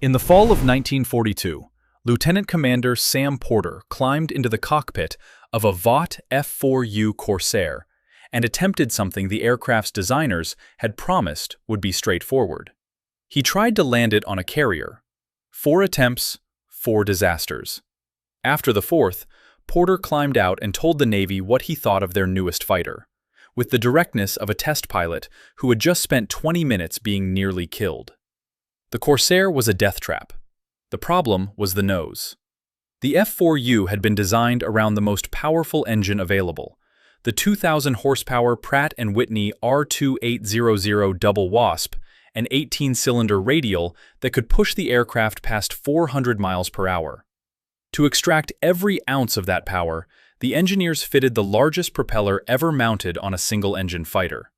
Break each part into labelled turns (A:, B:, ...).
A: In the fall of 1942, Lieutenant Commander Sam Porter climbed into the cockpit of a Vought F4U Corsair and attempted something the aircraft's designers had promised would be straightforward. He tried to land it on a carrier. 4 attempts, 4 disasters. After the 4th, Porter climbed out and told the Navy what he thought of their newest fighter, with the directness of a test pilot who had just spent 20 minutes being nearly killed. The Corsair was a death trap. The problem was the nose. The F4U had been designed around the most powerful engine available, the 2,000 horsepower Pratt & Whitney R2800 double Wasp, an 18-cylinder radial that could push the aircraft past 400 miles per hour. To extract every ounce of that power, the engineers fitted the largest propeller ever mounted on a single-engine fighter.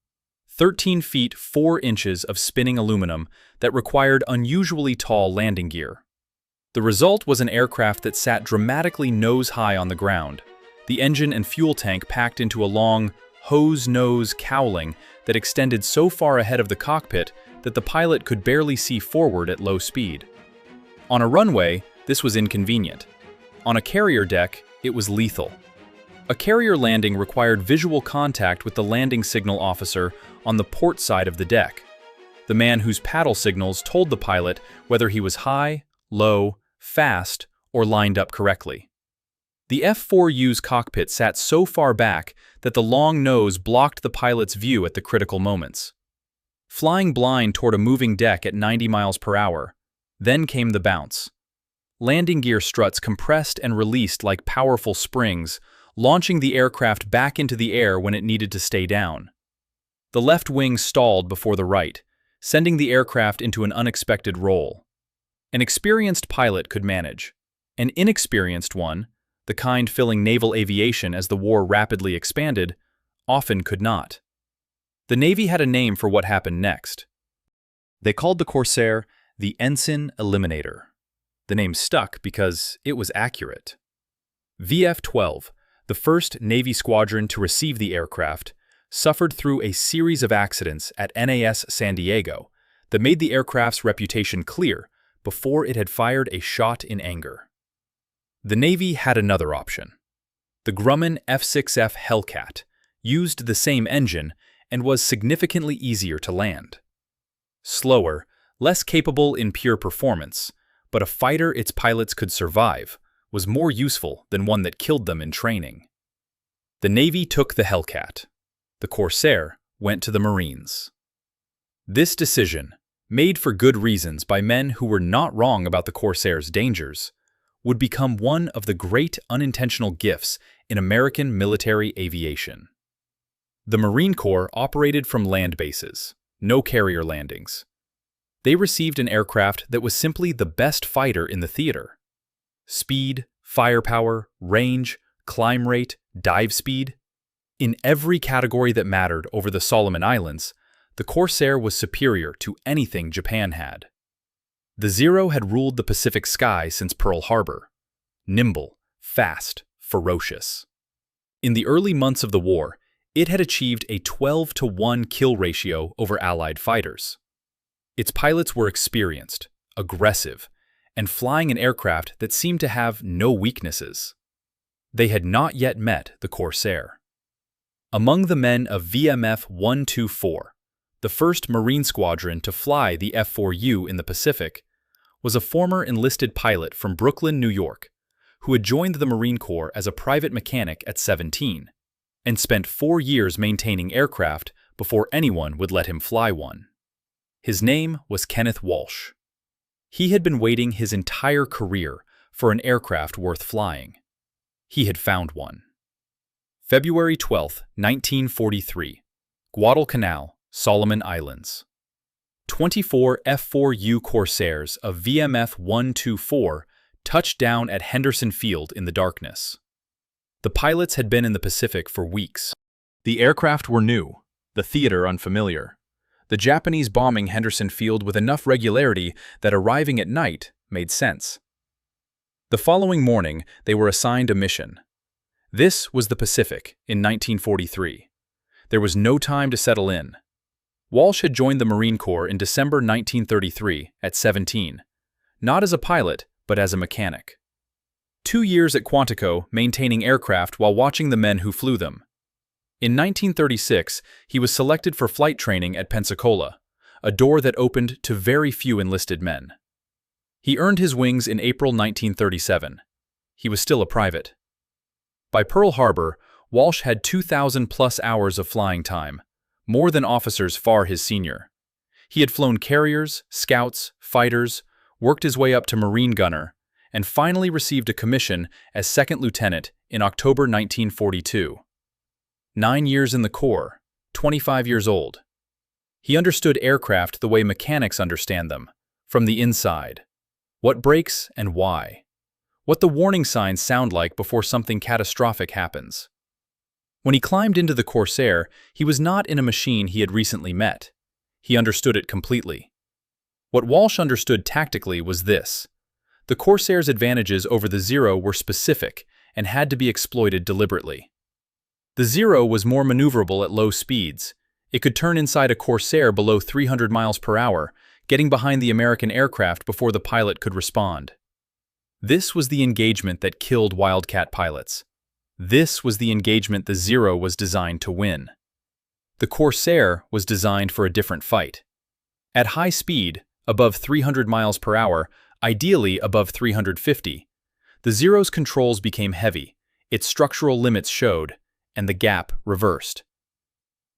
A: 13 feet 4 inches of spinning aluminum that required unusually tall landing gear. The result was an aircraft that sat dramatically nose-high on the ground, the engine and fuel tank packed into a long, hose-nose cowling that extended so far ahead of the cockpit that the pilot could barely see forward at low speed. On a runway, this was inconvenient. On a carrier deck, it was lethal. A carrier landing required visual contact with the landing signal officer on the port side of the deck, the man whose paddle signals told the pilot whether he was high, low, fast, or lined up correctly. The F4U's cockpit sat so far back that the long nose blocked the pilot's view at the critical moments. Flying blind toward a moving deck at 90 miles per hour, then came the bounce. Landing gear struts compressed and released like powerful springs, launching the aircraft back into the air when it needed to stay down. The left wing stalled before the right, sending the aircraft into an unexpected roll. An experienced pilot could manage. An inexperienced one, the kind filling naval aviation as the war rapidly expanded, often could not. The Navy had a name for what happened next. They called the Corsair the Ensign Eliminator. The name stuck because it was accurate. VF-12, the first Navy squadron to receive the aircraft, suffered through a series of accidents at NAS San Diego that made the aircraft's reputation clear before it had fired a shot in anger. The Navy had another option. The Grumman F6F Hellcat used the same engine and was significantly easier to land. Slower, less capable in pure performance, but a fighter its pilots could survive, was more useful than one that killed them in training. The Navy took the Hellcat. The Corsair went to the Marines. This decision, made for good reasons by men who were not wrong about the Corsair's dangers, would become one of the great unintentional gifts in American military aviation. The Marine Corps operated from land bases, no carrier landings. They received an aircraft that was simply the best fighter in the theater. Speed, firepower, range, climb rate, dive speed. In every category that mattered over the Solomon Islands, the Corsair was superior to anything Japan had. The Zero had ruled the Pacific sky since Pearl Harbor. Nimble, fast, ferocious. In the early months of the war, it had achieved a 12-to-1 kill ratio over Allied fighters. Its pilots were experienced, aggressive, and flying an aircraft that seemed to have no weaknesses. They had not yet met the Corsair. Among the men of VMF 124, the first Marine squadron to fly the F4U in the Pacific, was a former enlisted pilot from Brooklyn, New York, who had joined the Marine Corps as a private mechanic at 17, and spent 4 years maintaining aircraft before anyone would let him fly one. His name was Kenneth Walsh. He had been waiting his entire career for an aircraft worth flying. He had found one. February 12, 1943, Guadalcanal, Solomon Islands. 24 F4U Corsairs of VMF 124 touched down at Henderson Field in the darkness. The pilots had been in the Pacific for weeks. The aircraft were new, the theater unfamiliar. The Japanese bombing Henderson Field with enough regularity that arriving at night made sense. The following morning, they were assigned a mission. This was the Pacific in 1943. There was no time to settle in. Walsh had joined the Marine Corps in December 1933 at 17. not as a pilot, but as a mechanic. 2 years at Quantico maintaining aircraft while watching the men who flew them. In 1936, he was selected for flight training at Pensacola, a door that opened to very few enlisted men. He earned his wings in April 1937. He was still a private. By Pearl Harbor, Walsh had 2,000+ hours of flying time, more than officers far his senior. He had flown carriers, scouts, fighters, worked his way up to Marine gunner, and finally received a commission as second lieutenant in October 1942. 9 years in the Corps, 25 years old. He understood aircraft the way mechanics understand them, from the inside. What breaks and why. What the warning signs sound like before something catastrophic happens. When he climbed into the Corsair, he was not in a machine he had recently met. He understood it completely. What Walsh understood tactically was this. The Corsair's advantages over the Zero were specific and had to be exploited deliberately. The Zero was more maneuverable at low speeds. It could turn inside a Corsair below 300 miles per hour, getting behind the American aircraft before the pilot could respond. This was the engagement that killed Wildcat pilots. This was the engagement the Zero was designed to win. The Corsair was designed for a different fight. At high speed, above 300 miles per hour, ideally above 350, the Zero's controls became heavy, its structural limits showed, and the gap reversed.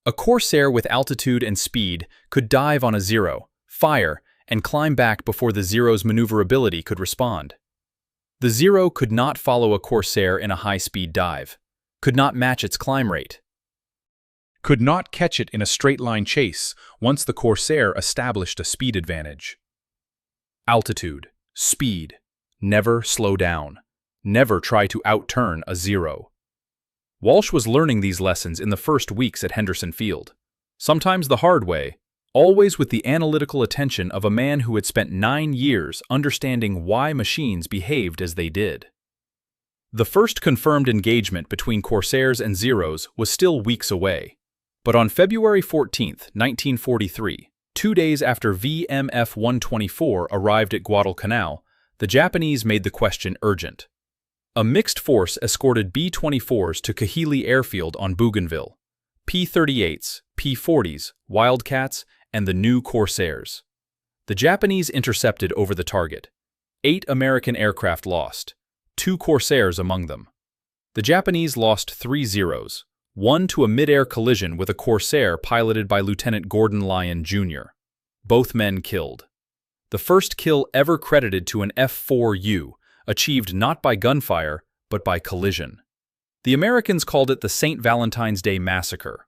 A: A Corsair with altitude and speed could dive on a Zero, fire, and climb back before the Zero's maneuverability could respond. The Zero could not follow a Corsair in a high-speed dive, could not match its climb rate, could not catch it in a straight-line chase once the Corsair established a speed advantage. Altitude, speed, never slow down, never try to outturn a Zero. Walsh was learning these lessons in the first weeks at Henderson Field, sometimes the hard way, always with the analytical attention of a man who had spent 9 years understanding why machines behaved as they did. The first confirmed engagement between Corsairs and Zeros was still weeks away, but on February 14, 1943, 2 days after VMF-124 arrived at Guadalcanal, the Japanese made the question urgent. A mixed force escorted B-24s to Kahili Airfield on Bougainville, P-38s, P-40s, Wildcats, and the new Corsairs. The Japanese intercepted over the target. 8 American aircraft lost, 2 Corsairs among them. The Japanese lost 3 Zeros, one to a mid-air collision with a Corsair piloted by Lieutenant Gordon Lyon, Jr. Both men killed. The first kill ever credited to an F4U, achieved not by gunfire, but by collision. The Americans called it the St. Valentine's Day Massacre.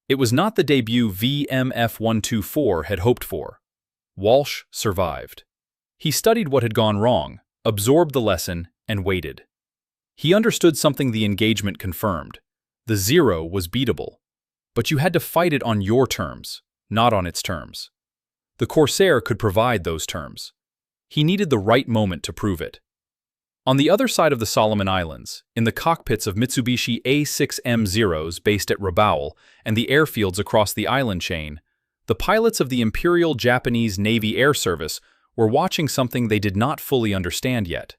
A: It was not the debut VMF-124 had hoped for. Walsh survived. He studied what had gone wrong, absorbed the lesson, and waited. He understood something the engagement confirmed. The Zero was beatable, but you had to fight it on your terms, not on its terms. The Corsair could provide those terms. He needed the right moment to prove it. On the other side of the Solomon Islands, in the cockpits of Mitsubishi A6M Zeros based at Rabaul and the airfields across the island chain, the pilots of the Imperial Japanese Navy Air Service were watching something they did not fully understand yet.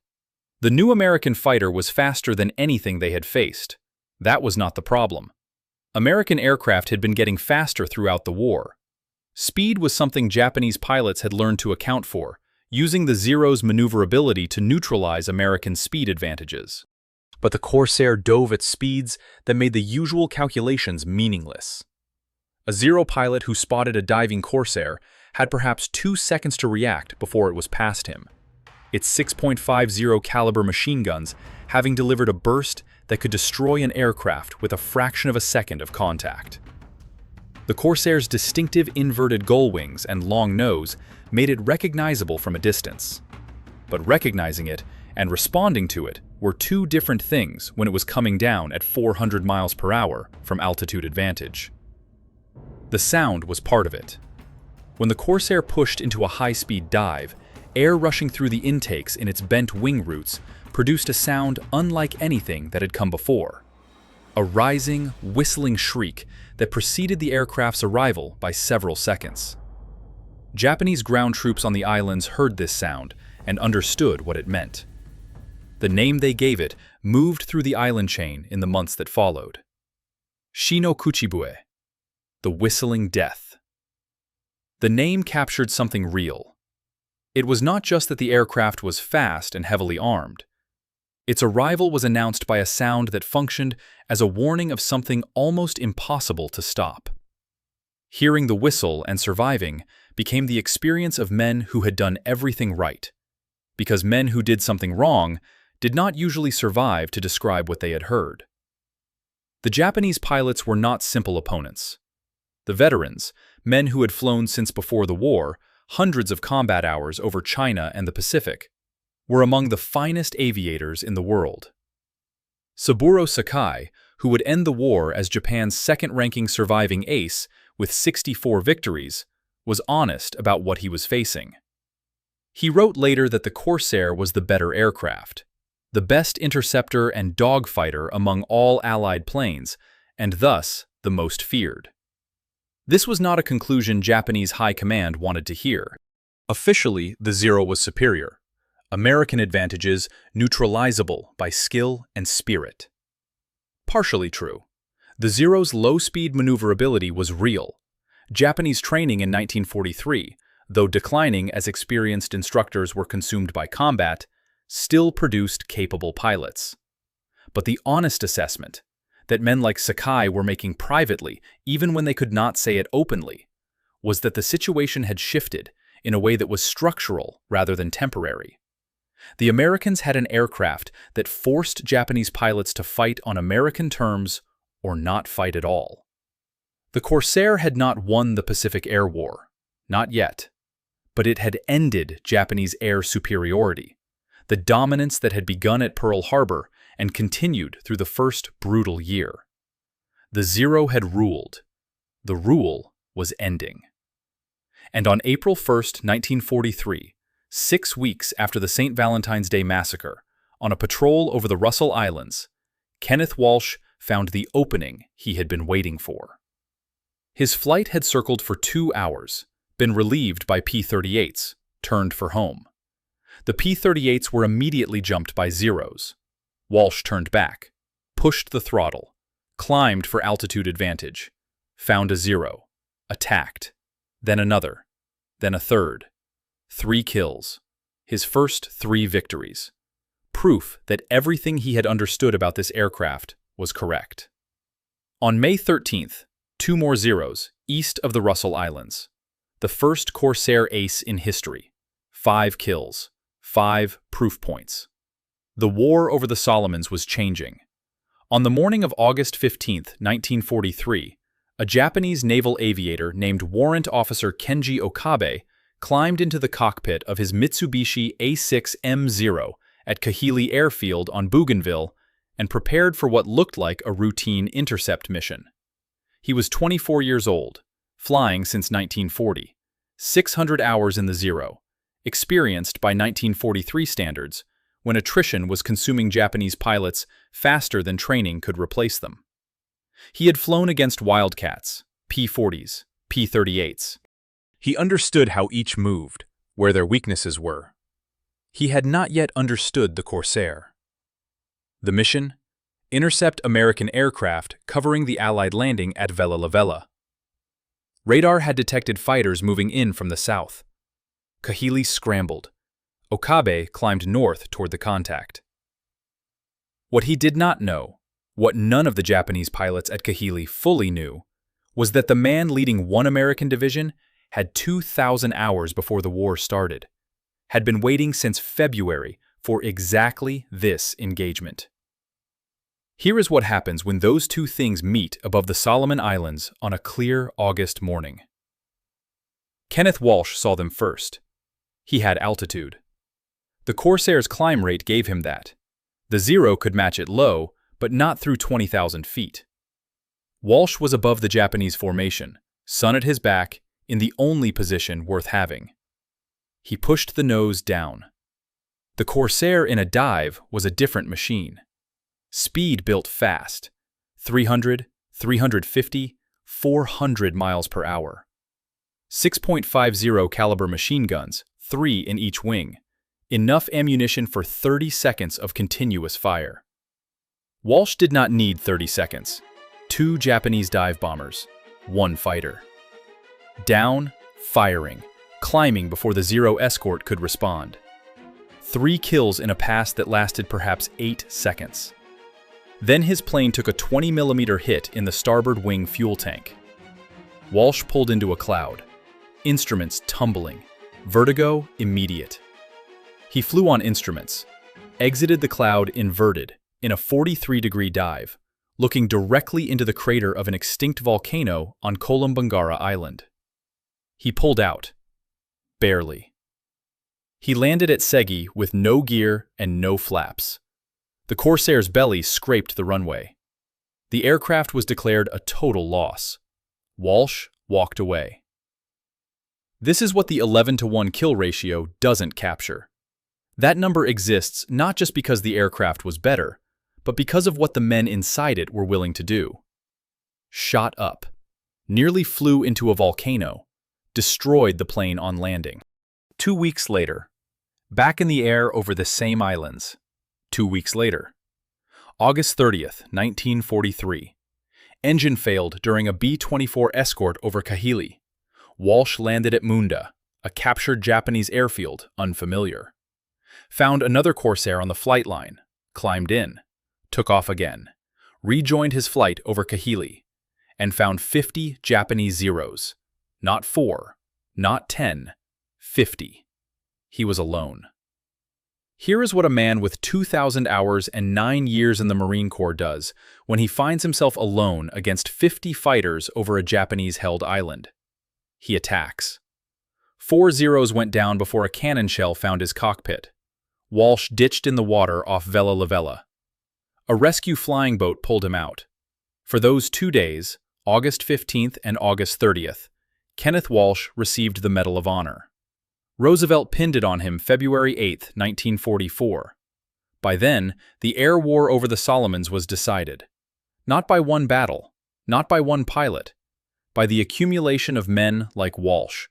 A: The new American fighter was faster than anything they had faced. That was not the problem. American aircraft had been getting faster throughout the war. Speed was something Japanese pilots had learned to account for, using the Zero's maneuverability to neutralize American speed advantages. But the Corsair dove at speeds that made the usual calculations meaningless. A Zero pilot who spotted a diving Corsair had perhaps 2 seconds to react before it was past him, its 6.50 caliber machine guns having delivered a burst that could destroy an aircraft with a fraction of a second of contact. The Corsair's distinctive inverted gull wings and long nose made it recognizable from a distance. But recognizing it and responding to it were 2 different things when it was coming down at 400 miles per hour from altitude advantage. The sound was part of it. When the Corsair pushed into a high-speed dive, air rushing through the intakes in its bent wing roots produced a sound unlike anything that had come before. A rising, whistling shriek that preceded the aircraft's arrival by several seconds. Japanese ground troops on the islands heard this sound and understood what it meant. The name they gave it moved through the island chain in the months that followed. Shino Kuchibue, the Whistling Death. The name captured something real. It was not just that the aircraft was fast and heavily armed. Its arrival was announced by a sound that functioned as a warning of something almost impossible to stop. Hearing the whistle and surviving became the experience of men who had done everything right, because men who did something wrong did not usually survive to describe what they had heard. The Japanese pilots were not simple opponents. The veterans, men who had flown since before the war, hundreds of combat hours over China and the Pacific, were among the finest aviators in the world. Saburo Sakai, who would end the war as Japan's second-ranking surviving ace with 64 victories, was honest about what he was facing. He wrote later that the Corsair was the better aircraft, the best interceptor and dogfighter among all Allied planes, and thus the most feared. This was not a conclusion Japanese high command wanted to hear. Officially, the Zero was superior. American advantages neutralizable by skill and spirit. Partially true. The Zero's low-speed maneuverability was real. Japanese training in 1943, though declining as experienced instructors were consumed by combat, still produced capable pilots. But the honest assessment, that men like Sakai were making privately, even when they could not say it openly, was that the situation had shifted in a way that was structural rather than temporary. The Americans had an aircraft that forced Japanese pilots to fight on American terms or not fight at all. The Corsair had not won the Pacific Air War, not yet, but it had ended Japanese air superiority, the dominance that had begun at Pearl Harbor and continued through the first brutal year. The Zero had ruled. The rule was ending. And on April 1, 1943, 6 weeks after the St. Valentine's Day massacre, on a patrol over the Russell Islands, Kenneth Walsh found the opening he had been waiting for. His flight had circled for 2 hours, been relieved by P-38s, turned for home. The P-38s were immediately jumped by Zeros. Walsh turned back, pushed the throttle, climbed for altitude advantage, found a Zero, attacked, then another, then a third. 3 kills, his first 3 victories. Proof that everything he had understood about this aircraft was correct. On May 13th, 2 more Zeros, east of the Russell Islands. The first Corsair ace in history. 5 kills, 5 proof points. The war over the Solomons was changing. On the morning of August 15, 1943, a Japanese naval aviator named Warrant Officer Kenji Okabe climbed into the cockpit of his Mitsubishi A6M0 at Kahili Airfield on Bougainville and prepared for what looked like a routine intercept mission. He was 24 years old, flying since 1940, 600 hours in the Zero, experienced by 1943 standards, when attrition was consuming Japanese pilots faster than training could replace them. He had flown against Wildcats, P-40s, P-38s. He understood how each moved, where their weaknesses were. He had not yet understood the Corsair. The mission? Intercept American aircraft covering the Allied landing at Vella La Vella. Radar had detected fighters moving in from the south. Kahili scrambled. Okabe climbed north toward the contact. What he did not know, what none of the Japanese pilots at Kahili fully knew, was that the man leading one American division had 2,000 hours before the war started, had been waiting since February for exactly this engagement. Here is what happens when those two things meet above the Solomon Islands on a clear August morning. Kenneth Walsh saw them first. He had altitude. The Corsair's climb rate gave him that. The Zero could match it low, but not through 20,000 feet. Walsh was above the Japanese formation, sun at his back, in the only position worth having. He pushed the nose down. The Corsair in a dive was a different machine. Speed built fast, 300, 350, 400 miles per hour. 6.50 caliber machine guns, 3 in each wing, enough ammunition for 30 seconds of continuous fire. Walsh did not need 30 seconds. 2 Japanese dive bombers, 1 fighter. Down, firing, climbing before the Zero escort could respond. 3 kills in a pass that lasted perhaps 8 seconds. Then his plane took a 20mm hit in the starboard wing fuel tank. Walsh pulled into a cloud, instruments tumbling, vertigo immediate. He flew on instruments, exited the cloud inverted in a 43-degree dive, looking directly into the crater of an extinct volcano on Kolombangara Island. He pulled out. Barely. He landed at Segi with no gear and no flaps. The Corsair's belly scraped the runway. The aircraft was declared a total loss. Walsh walked away. This is what the 11-to-1 kill ratio doesn't capture. That number exists not just because the aircraft was better, but because of what the men inside it were willing to do. Shot up, nearly flew into a volcano, destroyed the plane on landing. 2 weeks later, back in the air over the same islands. 2 weeks later, August 30th, 1943. Engine failed during a B-24 escort over Kahili. Walsh landed at Munda, a captured Japanese airfield, unfamiliar. Found another Corsair on the flight line, climbed in, took off again, rejoined his flight over Kahili, and found 50 Japanese Zeros. Not 4, not 10, 50. He was alone. Here is what a man with 2,000 hours and 9 years in the Marine Corps does when he finds himself alone against 50 fighters over a Japanese-held island. He attacks. 4 Zeros went down before a cannon shell found his cockpit. Walsh ditched in the water off Vella La Vella. A rescue flying boat pulled him out. For those 2 days, August 15th and August 30th, Kenneth Walsh received the Medal of Honor. Roosevelt pinned it on him February 8, 1944. By then, the air war over the Solomons was decided. Not by one battle, not by one pilot, by the accumulation of men like Walsh,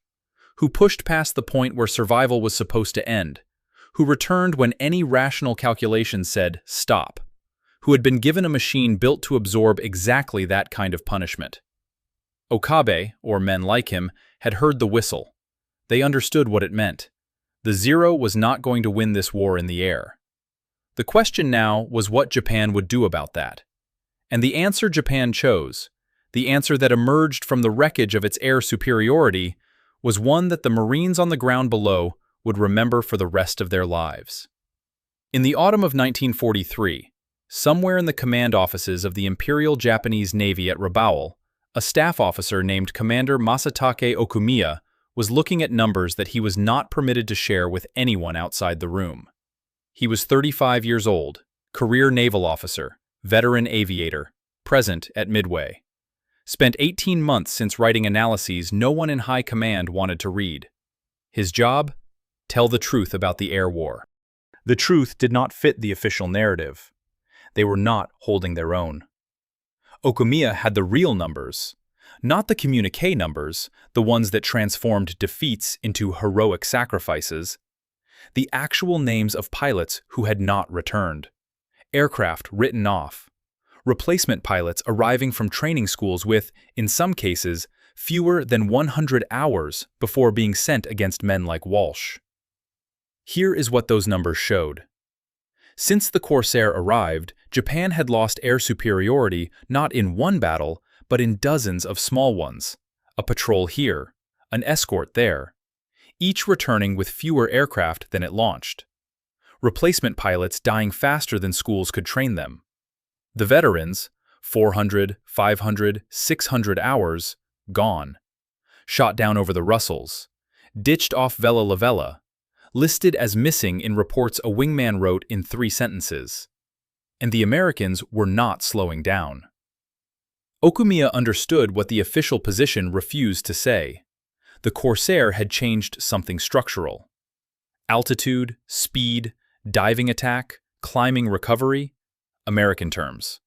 A: who pushed past the point where survival was supposed to end, who returned when any rational calculation said, stop, who had been given a machine built to absorb exactly that kind of punishment. Okabe, or men like him, had heard the whistle. They understood what it meant. The Zero was not going to win this war in the air. The question now was what Japan would do about that. And the answer Japan chose, the answer that emerged from the wreckage of its air superiority, was one that the Marines on the ground below would remember for the rest of their lives. In the autumn of 1943, somewhere in the command offices of the Imperial Japanese Navy at Rabaul, a staff officer named Commander Masatake Okumiya was looking at numbers that he was not permitted to share with anyone outside the room. He was 35 years old, career naval officer, veteran aviator, present at Midway. Spent 18 months since writing analyses no one in high command wanted to read. His job? Tell the truth about the air war. The truth did not fit the official narrative. They were not holding their own. Okumiya had the real numbers, not the communique numbers, the ones that transformed defeats into heroic sacrifices. The actual names of pilots who had not returned. Aircraft written off. Replacement pilots arriving from training schools with, in some cases, fewer than 100 hours before being sent against men like Walsh. Here is what those numbers showed. Since the Corsair arrived, Japan had lost air superiority not in one battle, but in dozens of small ones. A patrol here, an escort there, each returning with fewer aircraft than it launched. Replacement pilots dying faster than schools could train them. The veterans, 400, 500, 600 hours, gone. Shot down over the Russells. Ditched off Vella La Vella. Listed as missing in reports a wingman wrote in 3 sentences. And the Americans were not slowing down. Okumiya understood what the official position refused to say. The Corsair had changed something structural. Altitude, speed, diving attack, climbing recovery, American terms.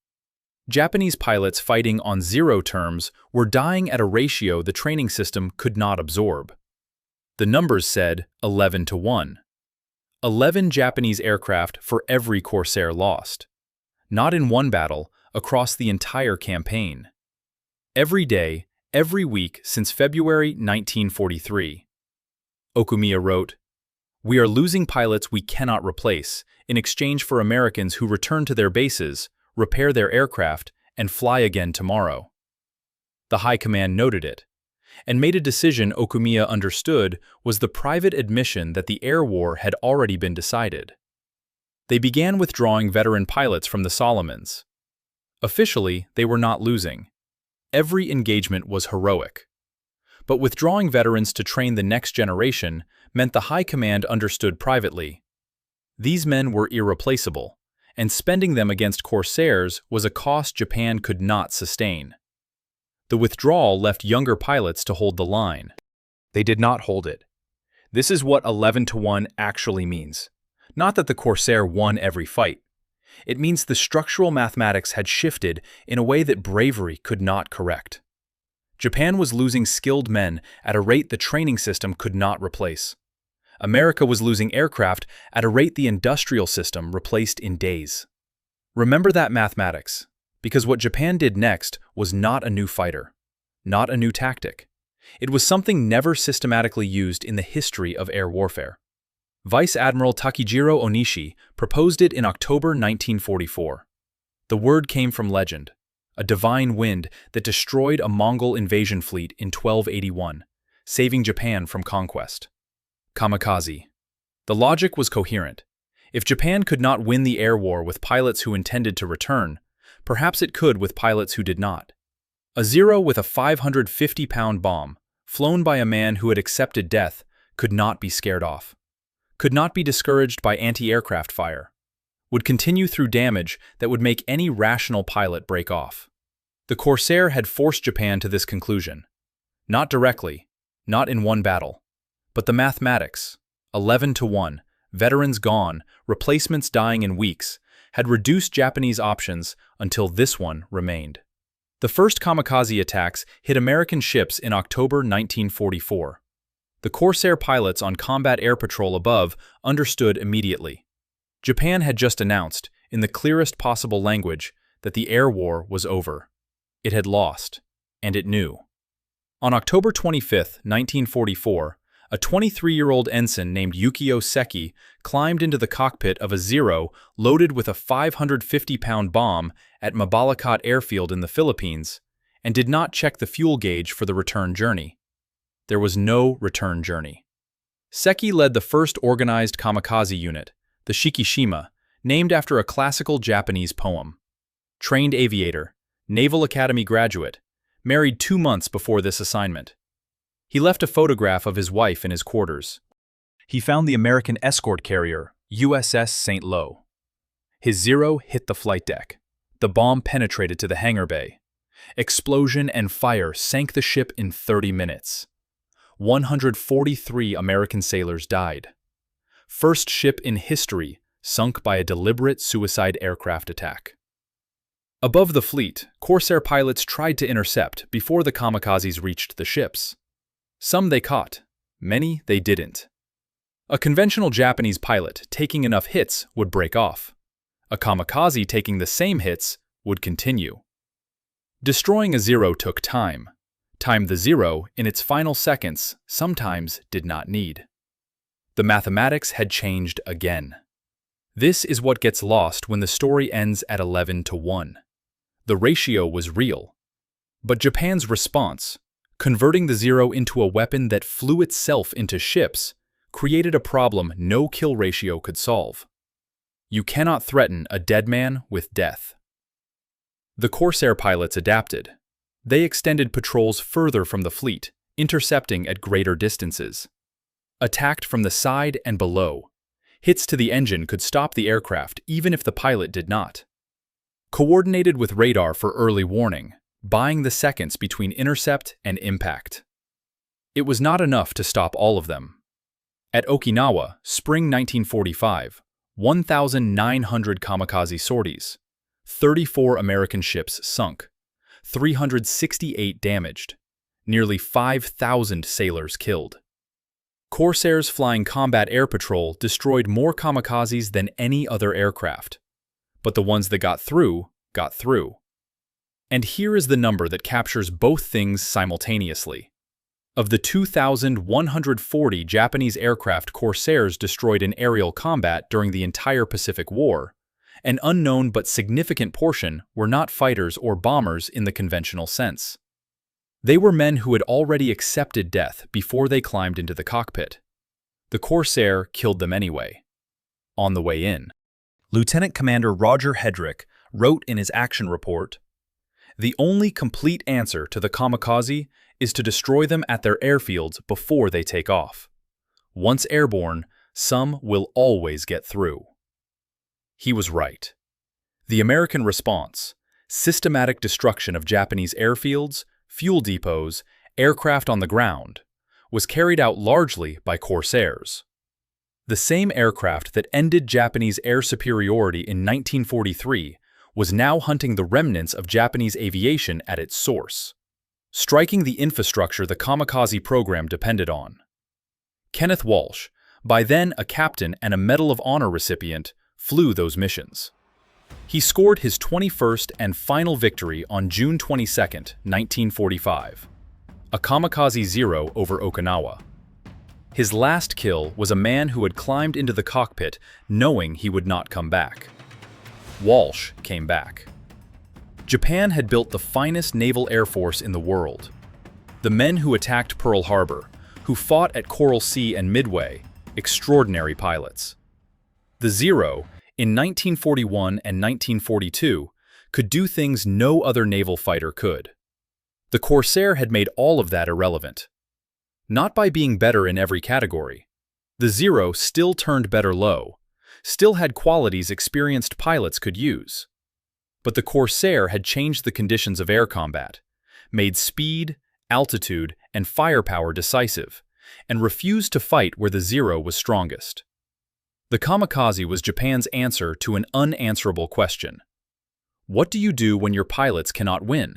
A: Japanese pilots fighting on Zero terms were dying at a ratio the training system could not absorb. The numbers said 11-to-1. 11 Japanese aircraft for every Corsair lost. Not in one battle, across the entire campaign. Every day, every week since February 1943. Okumiya wrote, "We are losing pilots we cannot replace in exchange for Americans who return to their bases, repair their aircraft, and fly again tomorrow." The High Command noted it, and made a decision Okumiya understood was the private admission that the air war had already been decided. They began withdrawing veteran pilots from the Solomons. Officially, they were not losing. Every engagement was heroic. But withdrawing veterans to train the next generation meant the High Command understood privately. These men were irreplaceable, and spending them against Corsairs was a cost Japan could not sustain. The withdrawal left younger pilots to hold the line. They did not hold it. This is what 11-1 actually means. Not that the Corsair won every fight. It means the structural mathematics had shifted in a way that bravery could not correct. Japan was losing skilled men at a rate the training system could not replace. America was losing aircraft at a rate the industrial system replaced in days. Remember that mathematics, because what Japan did next was not a new fighter, not a new tactic. It was something never systematically used in the history of air warfare. Vice Admiral Takejiro Onishi proposed it in October 1944. The word came from legend, a divine wind that destroyed a Mongol invasion fleet in 1281, saving Japan from conquest. Kamikaze. The logic was coherent. If Japan could not win the air war with pilots who intended to return, perhaps it could with pilots who did not. A Zero with a 550-pound bomb, flown by a man who had accepted death, could not be scared off. Could not be discouraged by anti-aircraft fire. Would continue through damage that would make any rational pilot break off. The Corsair had forced Japan to this conclusion. Not directly, not in one battle, but the mathematics, 11-1, veterans gone, replacements dying in weeks, had reduced Japanese options until this one remained. The first kamikaze attacks hit American ships in October 1944. The Corsair pilots on combat air patrol above understood immediately. Japan had just announced, in the clearest possible language, that the air war was over. It had lost, and it knew. On October 25, 1944, a 23-year-old ensign named Yukio Seki climbed into the cockpit of a Zero loaded with a 550-pound bomb at Mabalacat Airfield in the Philippines and did not check the fuel gauge for the return journey. There was no return journey. Seki led the first organized kamikaze unit, the Shikishima, named after a classical Japanese poem. Trained aviator, Naval Academy graduate, married 2 months before this assignment. He left a photograph of his wife in his quarters. He found the American escort carrier, USS St. Lo. His Zero hit the flight deck. The bomb penetrated to the hangar bay. Explosion and fire sank the ship in 30 minutes. 143 American sailors died. First ship in history sunk by a deliberate suicide aircraft attack. Above the fleet, Corsair pilots tried to intercept before the kamikazes reached the ships. Some they caught, many they didn't. A conventional Japanese pilot taking enough hits would break off. A kamikaze taking the same hits would continue. Destroying a Zero took time. Time the Zero, in its final seconds, sometimes did not need. The mathematics had changed again. This is what gets lost when the story ends at 11-1. The ratio was real. But Japan's response, converting the Zero into a weapon that flew itself into ships, created a problem no kill ratio could solve. You cannot threaten a dead man with death. The Corsair pilots adapted. They extended patrols further from the fleet, intercepting at greater distances. Attacked from the side and below. Hits to the engine could stop the aircraft even if the pilot did not. Coordinated with radar for early warning, buying the seconds between intercept and impact. It was not enough to stop all of them. At Okinawa, spring 1945, 1,900 kamikaze sorties, 34 American ships sunk, 368 damaged, nearly 5,000 sailors killed. Corsair's Flying Combat Air Patrol destroyed more kamikazes than any other aircraft. But the ones that got through, got through. And here is the number that captures both things simultaneously. Of the 2,140 Japanese aircraft Corsairs destroyed in aerial combat during the entire Pacific War, an unknown but significant portion were not fighters or bombers in the conventional sense. They were men who had already accepted death before they climbed into the cockpit. The Corsair killed them anyway. On the way in, Lieutenant Commander Roger Hedrick wrote in his action report, "The only complete answer to the kamikaze is to destroy them at their airfields before they take off. Once airborne, some will always get through." He was right. The American response, systematic destruction of Japanese airfields, fuel depots, aircraft on the ground, was carried out largely by Corsairs. The same aircraft that ended Japanese air superiority in 1943 was now hunting the remnants of Japanese aviation at its source, striking the infrastructure the kamikaze program depended on. Kenneth Walsh, by then a captain and a Medal of Honor recipient, flew those missions. He scored his 21st and final victory on June 22, 1945, a Kamikaze Zero over Okinawa. His last kill was a man who had climbed into the cockpit knowing he would not come back. Walsh came back. Japan had built the finest naval air force in the world. The men who attacked Pearl Harbor, who fought at Coral Sea and Midway, extraordinary pilots. The Zero, in 1941 and 1942, could do things no other naval fighter could. The Corsair had made all of that irrelevant. Not by being better in every category. The Zero still turned better low, still had qualities experienced pilots could use. But the Corsair had changed the conditions of air combat, made speed, altitude, and firepower decisive, and refused to fight where the Zero was strongest. The kamikaze was Japan's answer to an unanswerable question. What do you do when your pilots cannot win?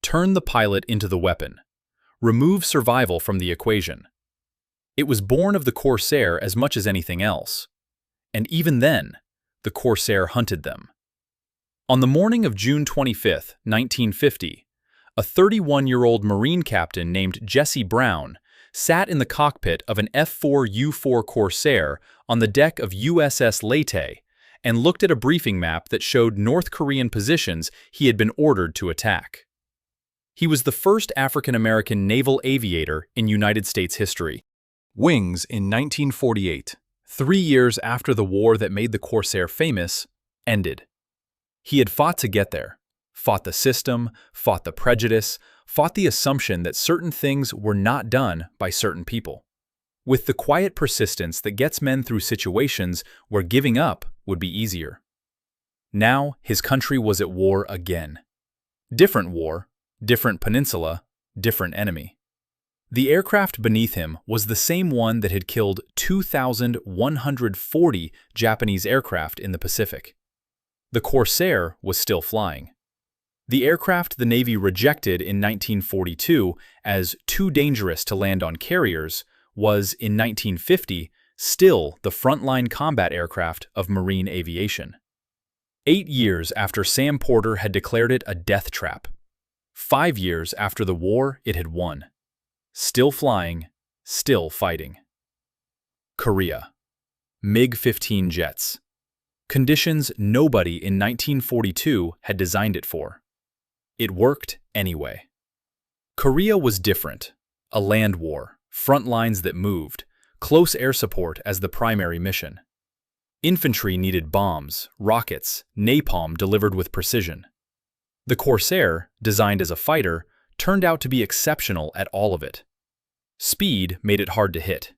A: Turn the pilot into the weapon. Remove survival from the equation. It was born of the Corsair as much as anything else. And even then, the Corsair hunted them. On the morning of June 25, 1950, a 31-year-old Marine captain named Jesse Brown sat in the cockpit of an F4U Corsair on the deck of USS Leyte and looked at a briefing map that showed North Korean positions he had been ordered to attack. He was the first African-American naval aviator in United States history. Wings in 1948, 3 years after the war that made the Corsair famous, ended. He had fought to get there, fought the system, fought the prejudice, fought the assumption that certain things were not done by certain people. With the quiet persistence that gets men through situations where giving up would be easier. Now his country was at war again. Different war, different peninsula, different enemy. The aircraft beneath him was the same one that had killed 2,140 Japanese aircraft in the Pacific. The Corsair was still flying. The aircraft the Navy rejected in 1942 as too dangerous to land on carriers was, in 1950, still the frontline combat aircraft of marine aviation. 8 years after Sam Porter had declared it a death trap. 5 years after the war, it had won. Still flying, still fighting. Korea. MiG-15 jets. Conditions nobody in 1942 had designed it for. It worked anyway. Korea was different. A land war, front lines that moved, close air support as the primary mission. Infantry needed bombs, rockets, napalm delivered with precision. The Corsair, designed as a fighter, turned out to be exceptional at all of it. Speed made it hard to hit.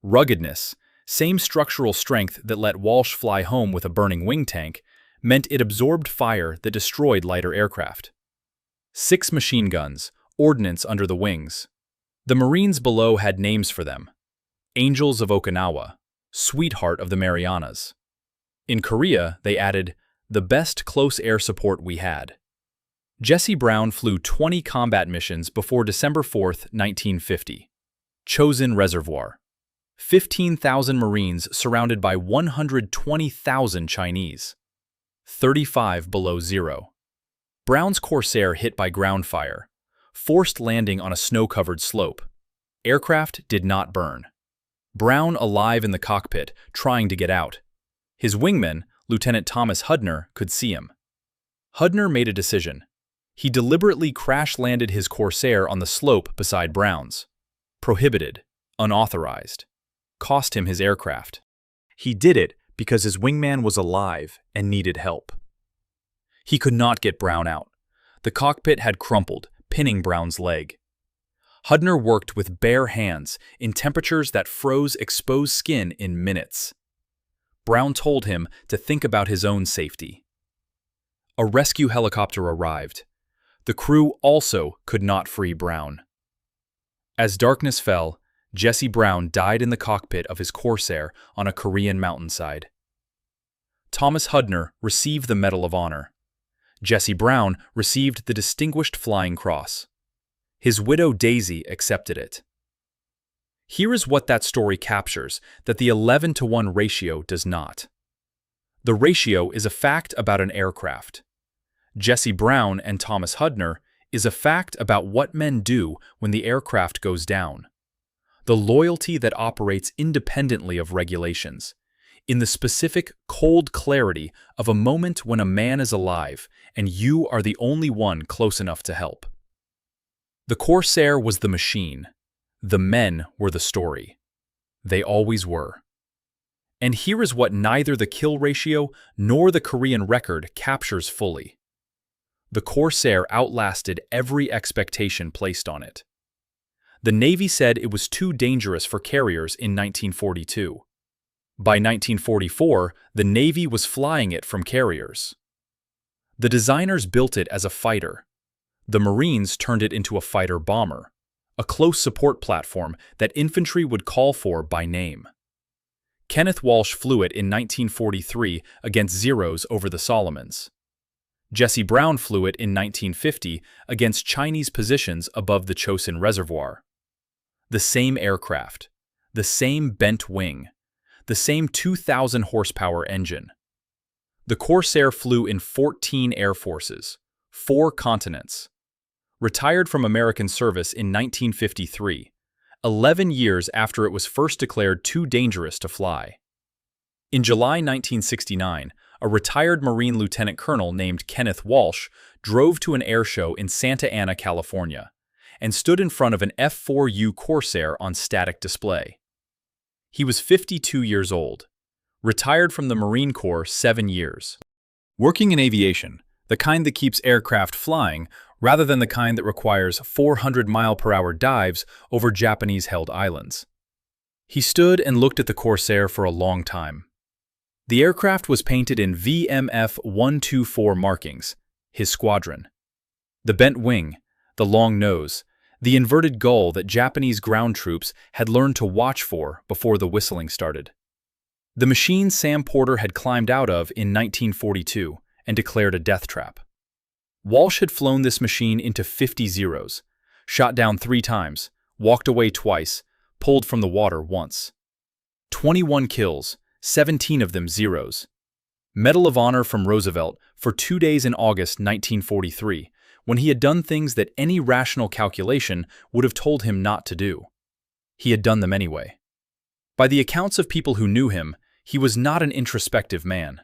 A: Ruggedness, same structural strength that let Walsh fly home with a burning wing tank, meant it absorbed fire that destroyed lighter aircraft. 6 machine guns, ordnance under the wings. The Marines below had names for them. Angels of Okinawa, Sweetheart of the Marianas. In Korea, they added, the best close air support we had. Jesse Brown flew 20 combat missions before December 4, 1950. Chosin Reservoir. 15,000 Marines surrounded by 120,000 Chinese. 35 below zero. Brown's Corsair hit by ground fire. Forced landing on a snow-covered slope. Aircraft did not burn. Brown alive in the cockpit, trying to get out. His wingman, Lieutenant Thomas Hudner, could see him. Hudner made a decision. He deliberately crash-landed his Corsair on the slope beside Brown's. Prohibited, unauthorized. Cost him his aircraft. He did it because his wingman was alive and needed help. He could not get Brown out. The cockpit had crumpled, pinning Brown's leg. Hudner worked with bare hands in temperatures that froze exposed skin in minutes. Brown told him to think about his own safety. A rescue helicopter arrived. The crew also could not free Brown. As darkness fell, Jesse Brown died in the cockpit of his Corsair on a Korean mountainside. Thomas Hudner received the Medal of Honor. Jesse Brown received the Distinguished Flying Cross. His widow Daisy accepted it. Here is what that story captures that the 11-to-1 ratio does not. The ratio is a fact about an aircraft. Jesse Brown and Thomas Hudner is a fact about what men do when the aircraft goes down. The loyalty that operates independently of regulations, in the specific, cold clarity of a moment when a man is alive and you are the only one close enough to help. The Corsair was the machine. The men were the story. They always were. And here is what neither the kill ratio nor the Korean record captures fully. The Corsair outlasted every expectation placed on it. The Navy said it was too dangerous for carriers in 1942. By 1944, the Navy was flying it from carriers. The designers built it as a fighter. The Marines turned it into a fighter-bomber, a close support platform that infantry would call for by name. Kenneth Walsh flew it in 1943 against Zeros over the Solomons. Jesse Brown flew it in 1950 against Chinese positions above the Chosin Reservoir. The same aircraft, the same bent wing, the same 2,000 horsepower engine. The Corsair flew in 14 air forces, 4 continents. Retired from American service in 1953, 11 years after it was first declared too dangerous to fly. In July 1969, a retired Marine lieutenant colonel named Kenneth Walsh drove to an air show in Santa Ana, California, and stood in front of an F4U Corsair on static display. He was 52 years old, retired from the Marine Corps 7 years. Working in aviation, the kind that keeps aircraft flying rather than the kind that requires 400-mile-per-hour dives over Japanese-held islands. He stood and looked at the Corsair for a long time. The aircraft was painted in VMF 124 markings, his squadron. The bent wing, the long nose, the inverted gull that Japanese ground troops had learned to watch for before the whistling started. The machine Sam Porter had climbed out of in 1942 and declared a death trap. Walsh had flown this machine into 50 Zeros, shot down 3 times, walked away twice, pulled from the water once. 21 kills, 17 of them Zeros. Medal of Honor from Roosevelt for 2 days in August 1943, when he had done things that any rational calculation would have told him not to do. He had done them anyway. By the accounts of people who knew him, he was not an introspective man,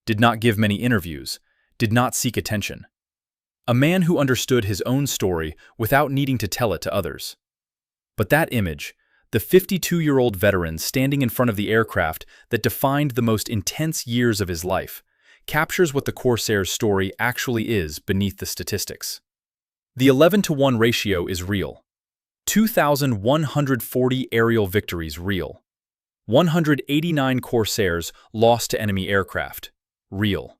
A: did not give many interviews, did not seek attention. A man who understood his own story without needing to tell it to others. But that image, the 52-year-old veteran standing in front of the aircraft that defined the most intense years of his life, captures what the Corsair's story actually is beneath the statistics. The 11-to-1 ratio is real. 2,140 aerial victories real. 189 Corsairs lost to enemy aircraft real.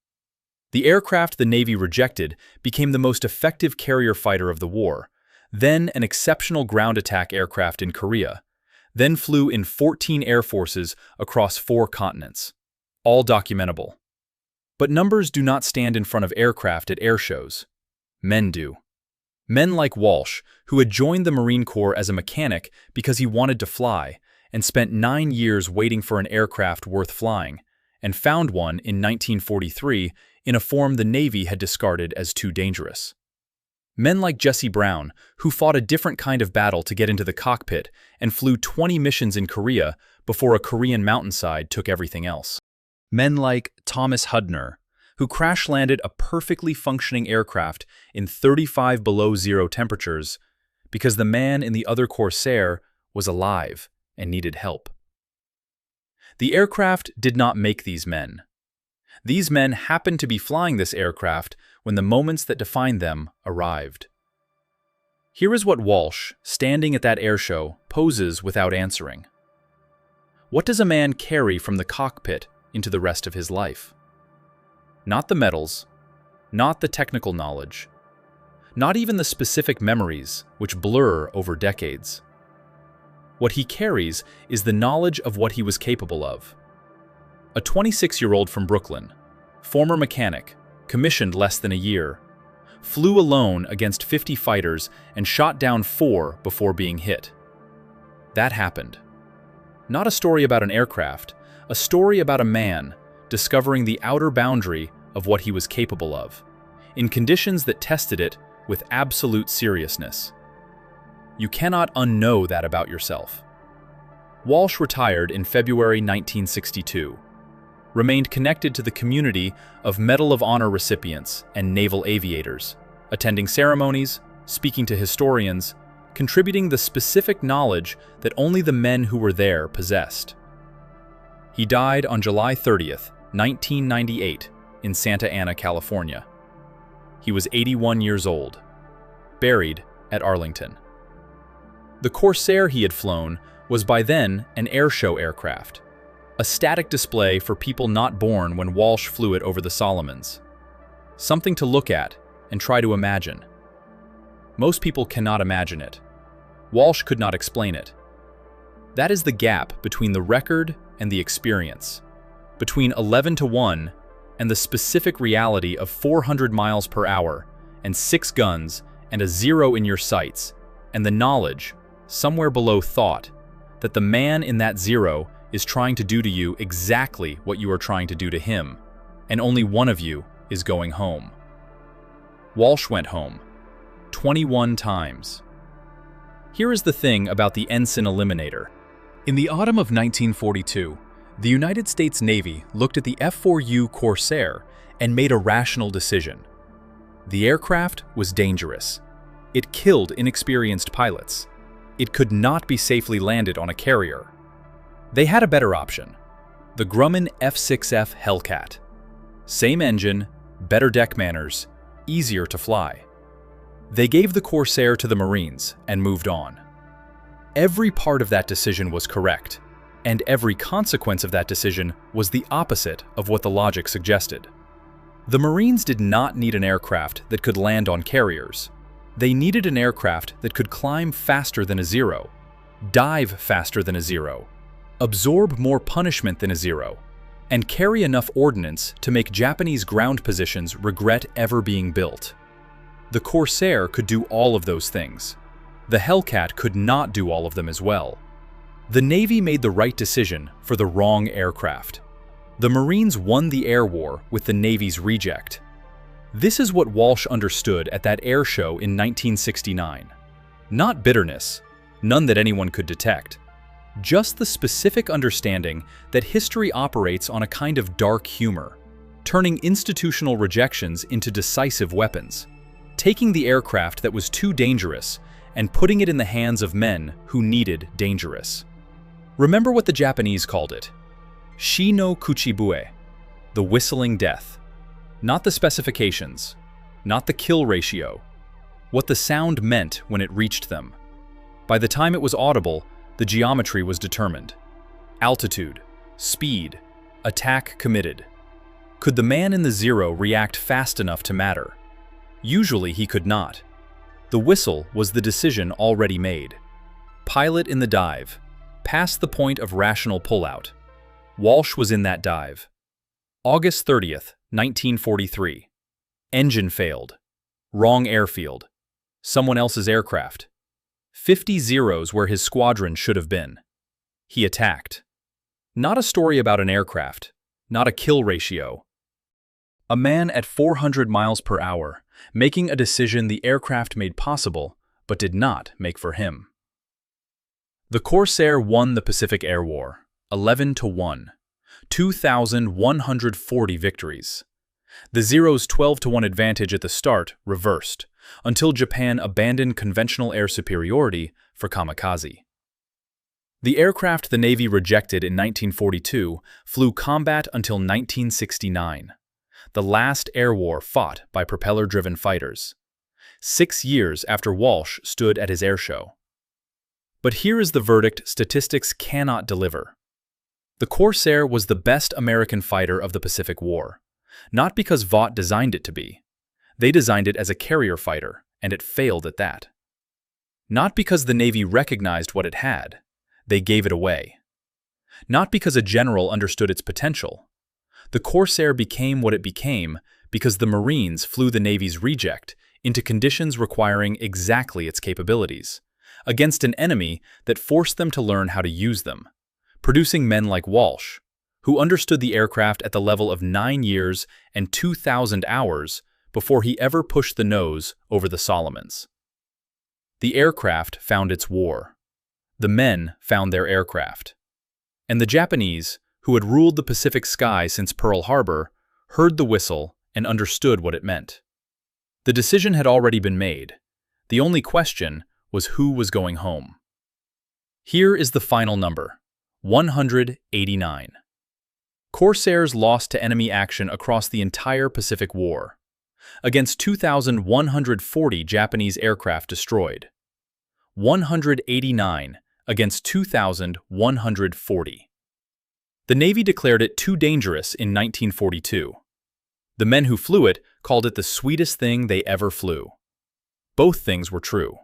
A: The aircraft the Navy rejected became the most effective carrier fighter of the war, then an exceptional ground attack aircraft in Korea, then flew in 14 air forces across 4 continents. All documentable. But numbers do not stand in front of aircraft at air shows. Men do. Men like Walsh, who had joined the Marine Corps as a mechanic because he wanted to fly, and spent 9 years waiting for an aircraft worth flying, and found one in 1943 in a form the Navy had discarded as too dangerous. Men like Jesse Brown, who fought a different kind of battle to get into the cockpit and flew 20 missions in Korea before a Korean mountainside took everything else. Men like Thomas Hudner, who crash-landed a perfectly functioning aircraft in 35 below zero temperatures because the man in the other Corsair was alive and needed help. The aircraft did not make these men. These men happened to be flying this aircraft when the moments that defined them arrived. Here is what Walsh, standing at that airshow, poses without answering. What does a man carry from the cockpit into the rest of his life? Not the medals, not the technical knowledge, not even the specific memories which blur over decades. What he carries is the knowledge of what he was capable of. A 26-year-old from Brooklyn, former mechanic, commissioned less than a year, flew alone against 50 fighters and shot down 4 before being hit. That happened. Not a story about an aircraft, a story about a man discovering the outer boundary of what he was capable of, in conditions that tested it with absolute seriousness. You cannot unknow that about yourself. Walsh retired in February 1962, remained connected to the community of Medal of Honor recipients and naval aviators, attending ceremonies, speaking to historians, contributing the specific knowledge that only the men who were there possessed. He died on July 30th, 1998, in Santa Ana, California. He was 81 years old, buried at Arlington. The Corsair he had flown was by then an airshow aircraft, a static display for people not born when Walsh flew it over the Solomons. Something to look at and try to imagine. Most people cannot imagine it. Walsh could not explain it. That is the gap between the record and the experience, between 11-to-1 and the specific reality of 400 miles per hour and 6 guns and a 0 in your sights, and the knowledge, somewhere below thought, that the man in that 0 is trying to do to you exactly what you are trying to do to him, and only one of you is going home. Walsh went home 21 times. Here is the thing about the ensign eliminator. In the autumn of 1942, the United States Navy looked at the F4U Corsair and made a rational decision. The aircraft was dangerous. It killed inexperienced pilots. It could not be safely landed on a carrier. They had a better option, the Grumman F6F Hellcat. Same engine, better deck manners, easier to fly. They gave the Corsair to the Marines and moved on. Every part of that decision was correct, and every consequence of that decision was the opposite of what the logic suggested. The Marines did not need an aircraft that could land on carriers. They needed an aircraft that could climb faster than a 0, dive faster than a 0, absorb more punishment than a 0, and carry enough ordnance to make Japanese ground positions regret ever being built. The Corsair could do all of those things. The Hellcat could not do all of them as well. The Navy made the right decision for the wrong aircraft. The Marines won the air war with the Navy's reject. This is what Walsh understood at that air show in 1969. Not bitterness, none that anyone could detect. Just the specific understanding that history operates on a kind of dark humor, turning institutional rejections into decisive weapons, taking the aircraft that was too dangerous and putting it in the hands of men who needed dangerous. Remember what the Japanese called it, Shi no Kuchibue, the whistling death. Not the specifications, not the kill ratio, what the sound meant when it reached them. By the time it was audible, the geometry was determined. Altitude, speed, attack committed. Could the man in the 0 react fast enough to matter? Usually he could not. The whistle was the decision already made. Pilot in the dive, past the point of rational pullout. Walsh was in that dive. August 30th, 1943. Engine failed. Wrong airfield. someone else's aircraft. 50 zeros where his squadron should have been. He attacked. Not a story about an aircraft, not a kill ratio. A man at 400 miles per hour, making a decision the aircraft made possible, but did not make for him. The Corsair won the Pacific Air War, 11-1, 2,140 victories. The Zero's 12-1 advantage at the start reversed, until Japan abandoned conventional air superiority for Kamikaze. The aircraft the Navy rejected in 1942 flew combat until 1969, the last air war fought by propeller-driven fighters, 6 years after Walsh stood at his airshow. But here is the verdict statistics cannot deliver. The Corsair was the best American fighter of the Pacific War, not because Vought designed it to be. They designed it as a carrier fighter, and it failed at that. Not because the Navy recognized what it had. They gave it away. Not because a general understood its potential. The Corsair became what it became because the Marines flew the Navy's reject into conditions requiring exactly its capabilities, against an enemy that forced them to learn how to use them, producing men like Walsh, who understood the aircraft at the level of 9 years and 2,000 hours before he ever pushed the nose over the Solomons. The aircraft found its war. The men found their aircraft. And the Japanese, who had ruled the Pacific sky since Pearl Harbor, heard the whistle and understood what it meant. The decision had already been made. The only question was who was going home. Here is the final number, 189. Corsairs lost to enemy action across the entire Pacific War, against 2,140 Japanese aircraft destroyed. 189 against 2,140. The Navy declared it too dangerous in 1942. The men who flew it called it the sweetest thing they ever flew. Both things were true.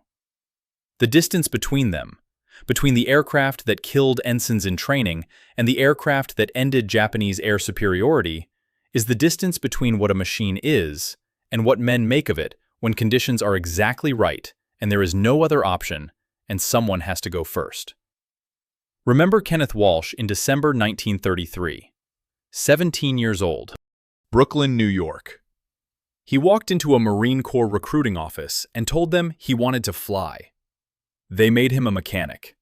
A: The distance between them, between the aircraft that killed ensigns in training and the aircraft that ended Japanese air superiority, is the distance between what a machine is and what men make of it when conditions are exactly right and there is no other option and someone has to go first. Remember Kenneth Walsh in December 1933, 17 years old, Brooklyn, New York. He walked into a Marine Corps recruiting office and told them he wanted to fly. They made him a mechanic.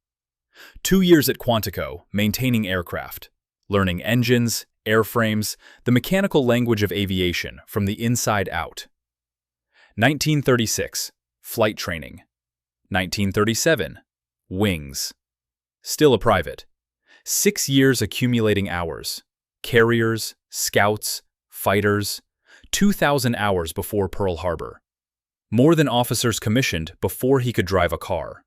A: 2 years at Quantico, maintaining aircraft, learning engines, airframes, the mechanical language of aviation from the inside out. 1936, flight training. 1937, wings. Still a private. 6 years accumulating hours. Carriers, scouts, fighters. 2,000 hours before Pearl Harbor. More than officers commissioned before he could drive a car.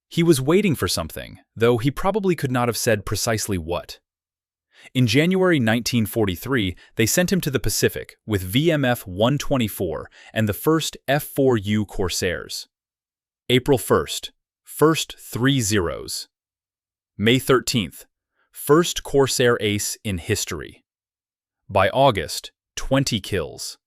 A: He was waiting for something, though he probably could not have said precisely what. In January 1943, they sent him to the Pacific with VMF 124 and the first F4U Corsairs. April 1st, first 3 zeros. May 13th, first Corsair ace in history. By August, 20 kills.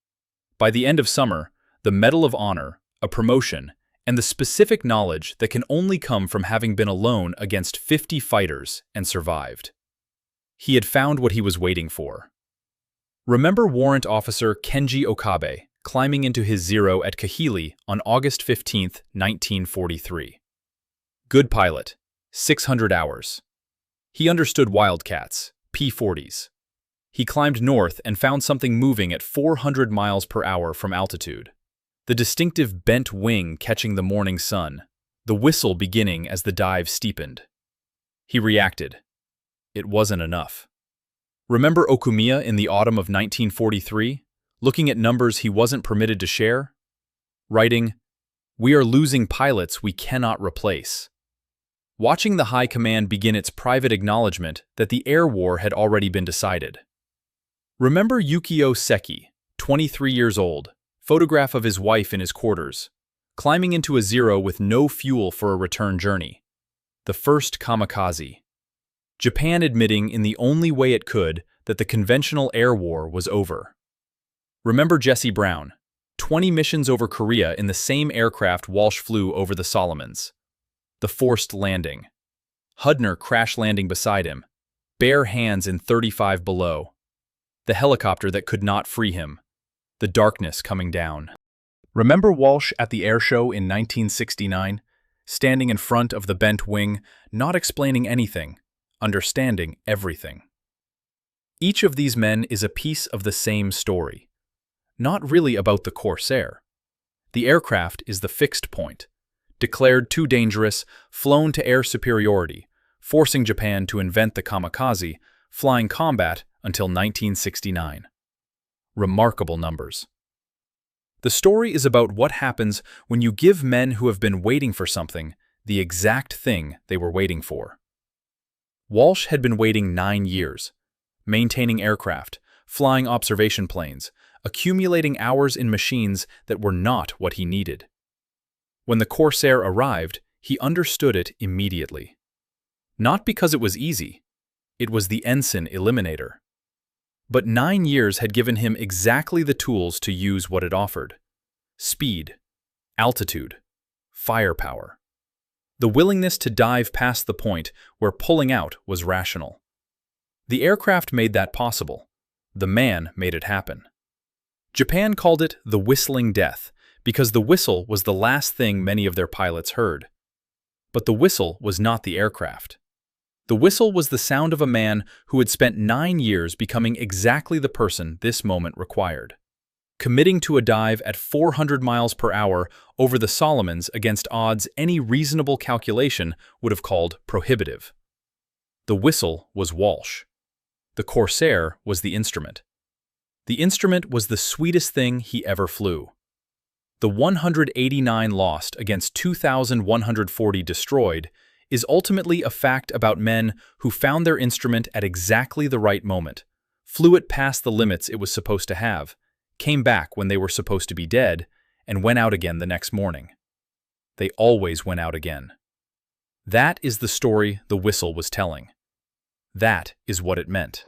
A: By the end of summer, the Medal of Honor, a promotion, and the specific knowledge that can only come from having been alone against 50 fighters and survived. He had found what he was waiting for. Remember Warrant Officer Kenji Okabe climbing into his Zero at Kahili on August 15, 1943. Good pilot, 600 hours. He understood Wildcats, P-40s. He climbed north and found something moving at 400 miles per hour from altitude. The distinctive bent wing catching the morning sun, the whistle beginning as the dive steepened. He reacted. It wasn't enough. Remember Okumiya in the autumn of 1943, looking at numbers he wasn't permitted to share? Writing, "We are losing pilots we cannot replace." Watching the High Command begin its private acknowledgement that the air war had already been decided. Remember Yukio Seki, 23 years old, photograph of his wife in his quarters, climbing into a Zero with no fuel for a return journey. The first Kamikaze. Japan admitting in the only way it could that the conventional air war was over. Remember Jesse Brown, 20 missions over Korea in the same aircraft Walsh flew over the Solomons. The forced landing. Hudner crash landing beside him, bare hands in 35 below. The helicopter that could not free him. The darkness coming down. Remember Walsh at the air show in 1969? Standing in front of the bent wing, not explaining anything, understanding everything. Each of these men is a piece of the same story. Not really about the Corsair. The aircraft is the fixed point. Declared too dangerous, flown to air superiority, forcing Japan to invent the Kamikaze, flying combat until 1969. Remarkable numbers. The story is about what happens when you give men who have been waiting for something the exact thing they were waiting for. Walsh had been waiting 9 years, maintaining aircraft, flying observation planes, accumulating hours in machines that were not what he needed. When the Corsair arrived, he understood it immediately. Not because it was easy. It was the ensign eliminator. But 9 years had given him exactly the tools to use what it offered. Speed, altitude, firepower. The willingness to dive past the point where pulling out was rational. The aircraft made that possible. The man made it happen. Japan called it the whistling death because the whistle was the last thing many of their pilots heard. But the whistle was not the aircraft. The whistle was the sound of a man who had spent 9 years becoming exactly the person this moment required. Committing to a dive at 400 miles per hour over the Solomons against odds any reasonable calculation would have called prohibitive. The whistle was Walsh. The Corsair was the instrument. The instrument was the sweetest thing he ever flew. The 189 lost against 2,140 destroyed is ultimately a fact about men who found their instrument at exactly the right moment, flew it past the limits it was supposed to have, came back when they were supposed to be dead, and went out again the next morning. They always went out again. That is the story the whistle was telling. That is what it meant.